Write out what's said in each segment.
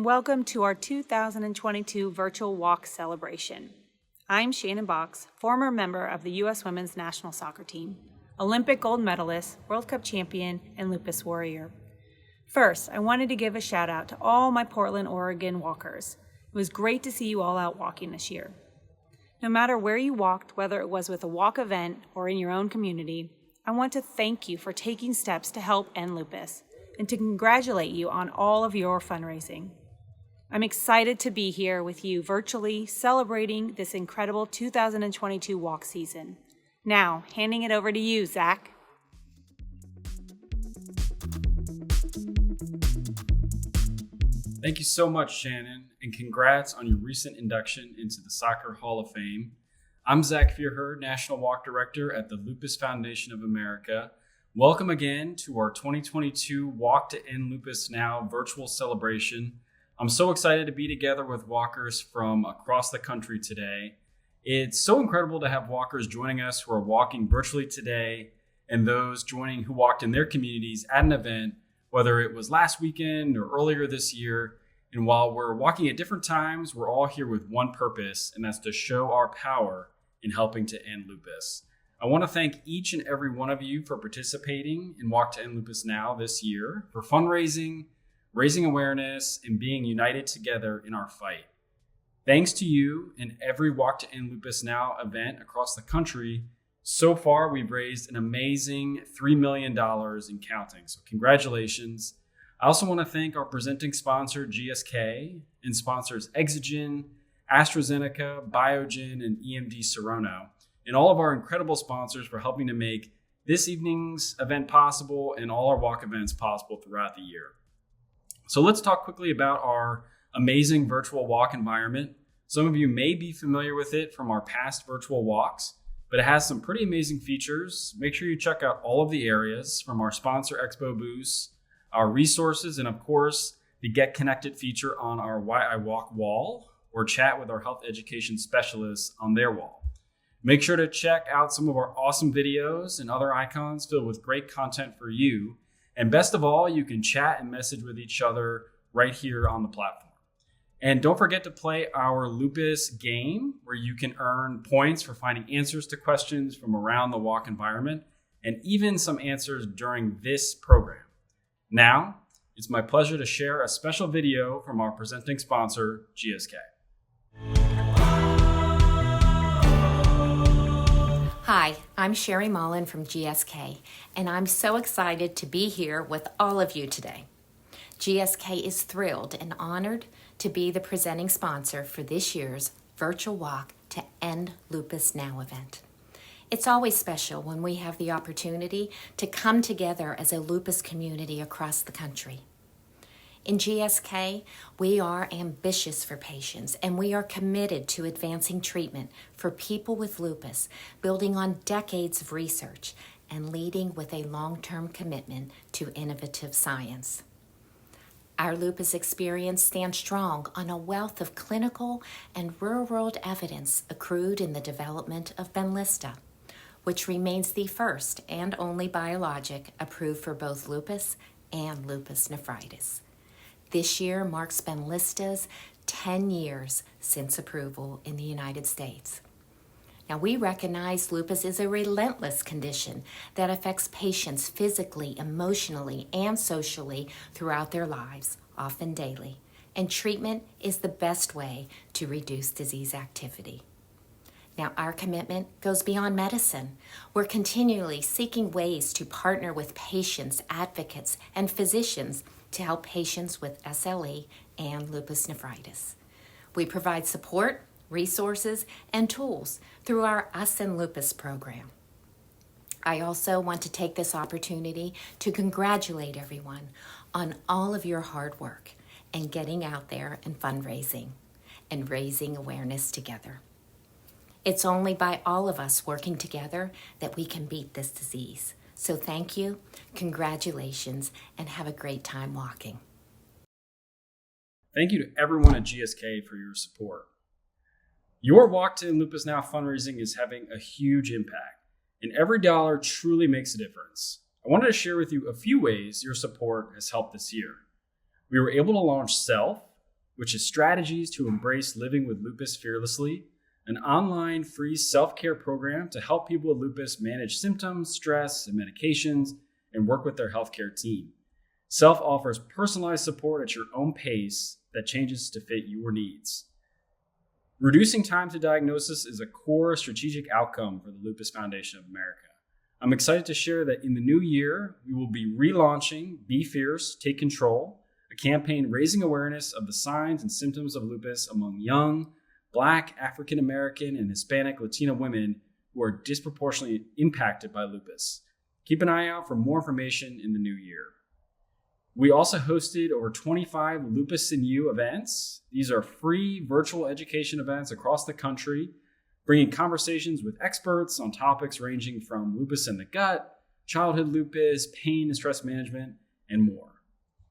welcome to our 2022 Virtual Walk Celebration. I'm Shannon Box, former member of the U.S. Women's National Soccer Team, Olympic gold medalist, World Cup champion, and lupus warrior. First, I wanted to give a shout out to all my Portland, Oregon walkers. It was great to see you all out walking this year. No matter where you walked, whether it was with a walk event or in your own community, I want to thank you for taking steps to help end lupus and to congratulate you on all of your fundraising. I'm excited to be here with you virtually celebrating this incredible 2022 walk season. Now, handing it over to you, Zach. Thank you so much, Shannon, and congrats on your recent induction into the Soccer Hall of Fame. I'm Zach Fearherd, National Walk Director at the Lupus Foundation of America. Welcome again to our 2022 Walk to End Lupus Now virtual celebration. I'm so excited to be together with walkers from across the country today. It's so incredible to have walkers joining us who are walking virtually today and those joining who walked in their communities at an event, whether it was last weekend or earlier this year. And while we're walking at different times, we're all here with one purpose, and that's to show our power in helping to end lupus. I want to thank each and every one of you for participating in Walk to End Lupus Now this year, for fundraising, raising awareness, and being united together in our fight. Thanks to you and every Walk to End Lupus Now event across the country, so far we've raised an amazing $3 million and counting, so congratulations. I also want to thank our presenting sponsor, GSK, and sponsors Exogen, AstraZeneca, Biogen, and EMD Serono, and all of our incredible sponsors for helping to make this evening's event possible and all our walk events possible throughout the year. So let's talk quickly about our amazing virtual walk environment. Some of you may be familiar with it from our past virtual walks, but it has some pretty amazing features. Make sure you check out all of the areas from our sponsor Expo booths, our resources, and of course, the Get Connected feature on our Why I Walk wall, or chat with our health education specialists on their wall. Make sure to check out some of our awesome videos and other icons filled with great content for you. And best of all, you can chat and message with each other right here on the platform. And don't forget to play our lupus game, where you can earn points for finding answers to questions from around the walk environment, and even some answers during this program. Now, it's my pleasure to share a special video from our presenting sponsor, GSK. Hi, I'm Sherry Mullen from GSK, and I'm so excited to be here with all of you today. GSK is thrilled and honored to be the presenting sponsor for this year's Virtual Walk to End Lupus Now event. It's always special when we have the opportunity to come together as a lupus community across the country. In GSK, we are ambitious for patients, and we are committed to advancing treatment for people with lupus, building on decades of research and leading with a long-term commitment to innovative science. Our lupus experience stands strong on a wealth of clinical and real-world evidence accrued in the development of Benlysta, which remains the first and only biologic approved for both lupus and lupus nephritis. This year marks Benlysta's 10 years since approval in the United States. Now, we recognize lupus is a relentless condition that affects patients physically, emotionally, and socially throughout their lives, often daily, and treatment is the best way to reduce disease activity. Now, our commitment goes beyond medicine. We're continually seeking ways to partner with patients, advocates, and physicians to help patients with SLE and lupus nephritis. We provide support, resources, and tools through our Us and Lupus program. I also want to take this opportunity to congratulate everyone on all of your hard work and getting out there and fundraising and raising awareness together. It's only by all of us working together that we can beat this disease. So thank you, congratulations, and have a great time walking. Thank you to everyone at GSK for your support. Your Walk to End Lupus Now fundraising is having a huge impact, and every dollar truly makes a difference. I wanted to share with you a few ways your support has helped this year. We were able to launch Self, which is strategies to embrace living with lupus fearlessly, an online free self-care program to help people with lupus manage symptoms, stress, and medications, and work with their healthcare team. Self offers personalized support at your own pace that changes to fit your needs. Reducing time to diagnosis is a core strategic outcome for the Lupus Foundation of America. I'm excited to share that in the new year, we will be relaunching Be Fierce, Take Control, a campaign raising awareness of the signs and symptoms of lupus among young, Black, African American, and Hispanic Latino women who are disproportionately impacted by lupus. Keep an eye out for more information in the new year. We also hosted over 25 Lupus and You events. These are free virtual education events across the country, bringing conversations with experts on topics ranging from lupus in the gut, childhood lupus, pain and stress management, and more.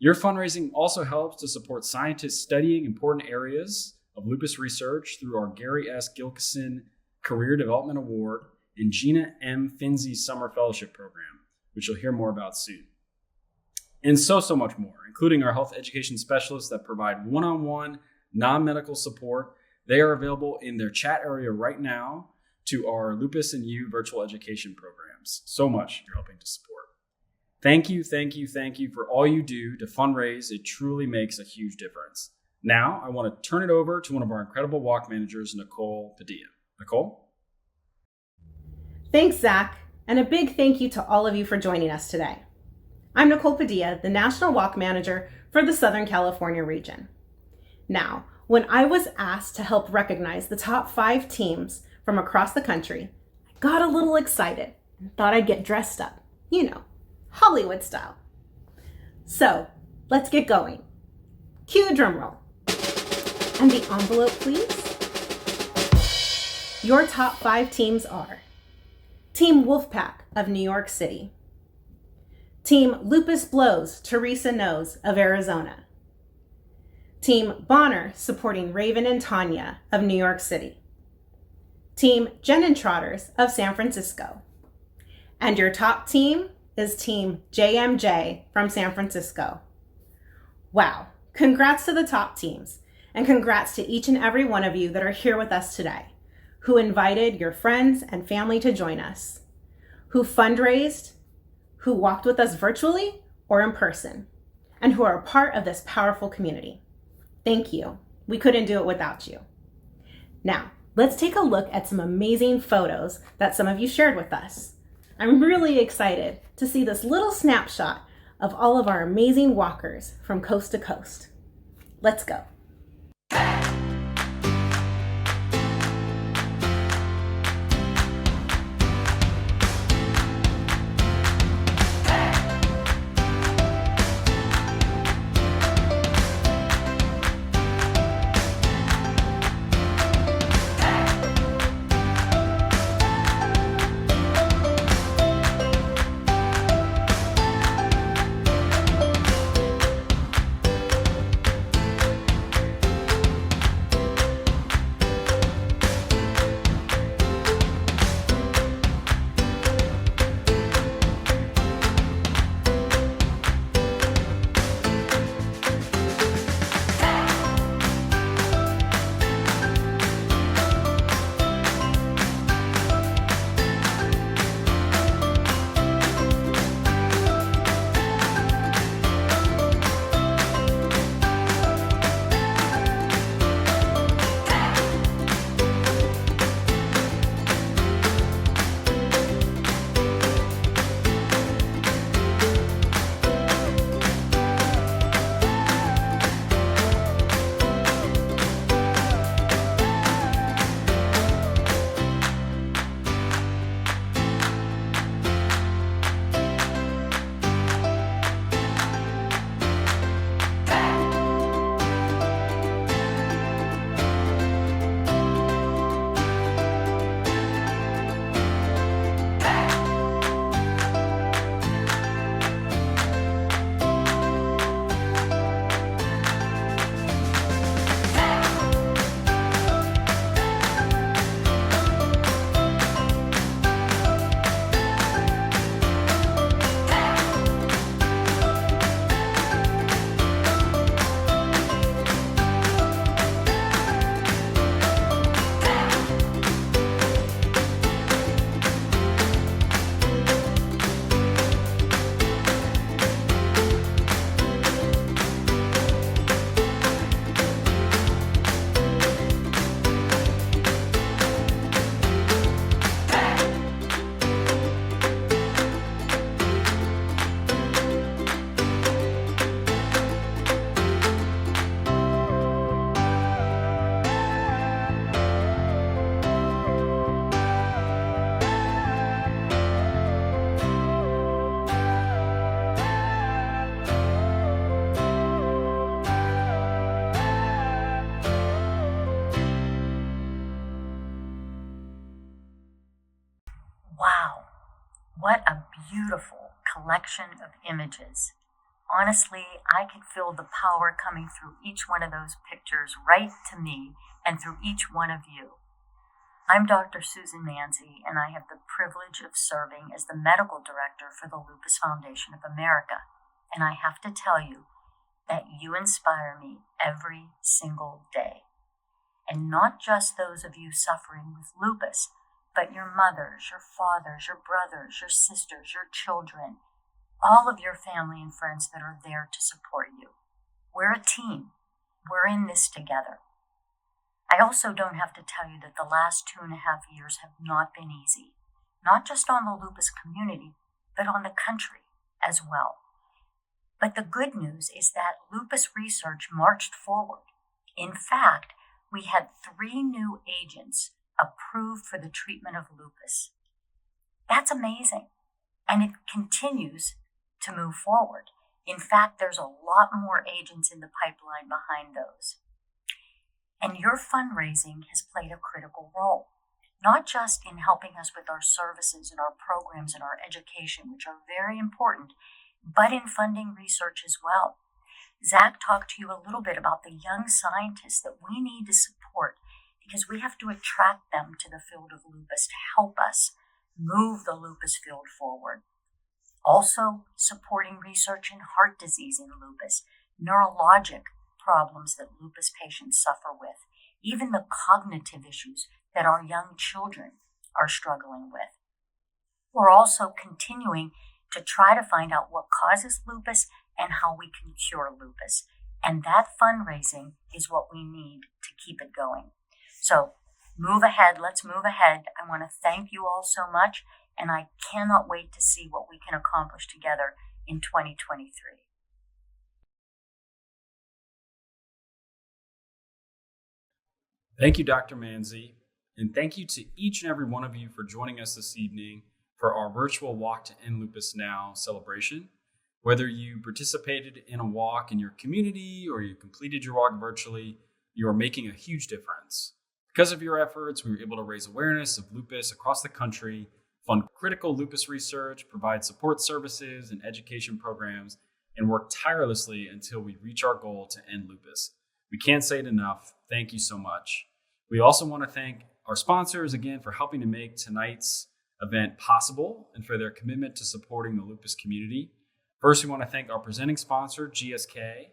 Your fundraising also helps to support scientists studying important areas of lupus research through our Gary S. Gilkison Career Development Award and Gina M. Finzi Summer Fellowship Program, which you'll hear more about soon. And so much more, including our health education specialists that provide one-on-one, non-medical support. They are available in their chat area right now to our Lupus and You virtual education programs. So much you're helping to support. Thank you for all you do to fundraise. It truly makes a huge difference. Now, I want to turn it over to one of our incredible walk managers, Nicole Padilla. Nicole? Thanks, Zach, and a big thank you to all of you for joining us today. I'm Nicole Padilla, the National Walk Manager for the Southern California region. Now, when I was asked to help recognize the top 5 teams from across the country, I got a little excited and thought I'd get dressed up, Hollywood style. So, let's get going. Cue a drum roll. And the envelope, please. Your top 5 teams are Team Wolfpack of New York City, Team Lupus Blows, Teresa Knows of Arizona, Team Bonner supporting Raven and Tanya of New York City, Team Jen and Trotters of San Francisco, and your top team is Team JMJ from San Francisco. Wow, congrats to the top teams, and congrats to each and every one of you that are here with us today, who invited your friends and family to join us, who fundraised, who walked with us virtually or in person, and who are a part of this powerful community. Thank you. We couldn't do it without you. Now, let's take a look at some amazing photos that some of you shared with us. I'm really excited to see this little snapshot of all of our amazing walkers from coast to coast. Let's go. What a beautiful collection of images. Honestly, I could feel the power coming through each one of those pictures right to me and through each one of you. I'm Dr. Susan Manzi, and I have the privilege of serving as the medical director for the Lupus Foundation of America. And I have to tell you that you inspire me every single day. And not just those of you suffering with lupus, but your mothers, your fathers, your brothers, your sisters, your children, all of your family and friends that are there to support you. We're a team. We're in this together. I also don't have to tell you that the last 2.5 years have not been easy, not just on the lupus community, but on the country as well. But the good news is that lupus research marched forward. In fact, we had 3 new agents approved for the treatment of lupus. That's amazing, and it continues to move forward. In fact, there's a lot more agents in the pipeline behind those. And your fundraising has played a critical role, not just in helping us with our services and our programs and our education, which are very important, but in funding research as well. Zach talked to you a little bit about the young scientists that we need to support because we have to attract them to the field of lupus to help us move the lupus field forward. Also, supporting research in heart disease in lupus, neurologic problems that lupus patients suffer with, even the cognitive issues that our young children are struggling with. We're also continuing to try to find out what causes lupus and how we can cure lupus. And that fundraising is what we need to keep it going. So move ahead. Let's move ahead. I want to thank you all so much, and I cannot wait to see what we can accomplish together in 2023. Thank you, Dr. Manzi, and thank you to each and every one of you for joining us this evening for our virtual Walk to End Lupus Now celebration. Whether you participated in a walk in your community or you completed your walk virtually, you are making a huge difference. Because of your efforts, we were able to raise awareness of lupus across the country, fund critical lupus research, provide support services and education programs, and work tirelessly until we reach our goal to end lupus. We can't say it enough. Thank you so much. We also want to thank our sponsors again for helping to make tonight's event possible and for their commitment to supporting the lupus community. First, we want to thank our presenting sponsor, GSK.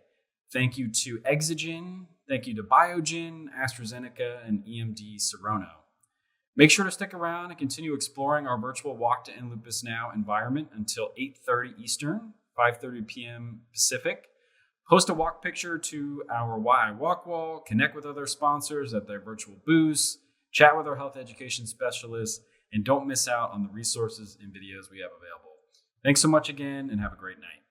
Thank you to Exogen. Thank you to Biogen, AstraZeneca, and EMD Serono. Make sure to stick around and continue exploring our virtual Walk to End Lupus Now environment until 8:30 Eastern, 5:30 p.m. Pacific. Post a walk picture to our Why I Walk wall, connect with other sponsors at their virtual booths, chat with our health education specialists, and don't miss out on the resources and videos we have available. Thanks so much again, and have a great night.